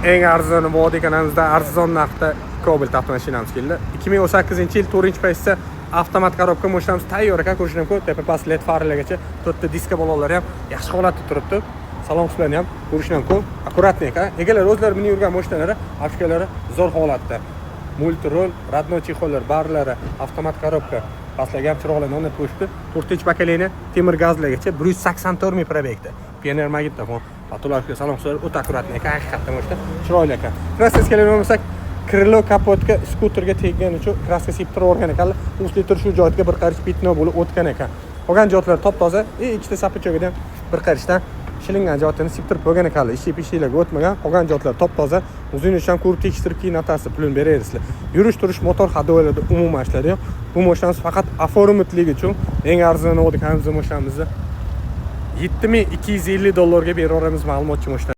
eng arzon Vodiy kanalımizda arzon narxda Cobalt avtomashinamiz keldi. 2018-yil 4-paytda avtomat korobka mashinamiz tayyor ekan, ko'rish mumkin. Tepa past led farlargacha 4 ta diska baloqlari ham yaxshi holatda turibdi. Salon qismlarini ham ko'rish mumkin. Akkuratniy ekan. Egalar o'zlari minib yurgan mashinalari, avtokalari zo'r holatda. Multirol, radnoy chexollar, barlari, avtomat korobka, pastlarga ham chiroqlarni o'rnatib qo'yishdi. 4-pakalini temir gazlargacha 184 ming probegda. Pioner magnitofon, patologik salon qismlari o'ta akkuratniy ekan, haqiqatdan mashina chiroyli ekan. Kraskaga kelib krilo kapotga skuterga teggan uchun kraska sepib turgan ekan. Ustli shu joyga bir qarich pitno bo'lib o'tgan ekan. Qolgan joylar top-toza, ikkita sapichogidan ham bir qarishdan shilingan joyini septirib qo'ygan ekan. Ishi-pishilarga o'tmagan. Qolgan joylar top-toza. O'zingiz ham ko'rib tekshirib keyin atasi pulini berasizlar. Yurish-turish motor hadovalarda umuman ishlari yo'q. Bu mashinamiz faqat aforimitligi uchun eng arzon o'dik hamza mashinamizni $7250 ga beraveramiz ma'lumotchi mashina.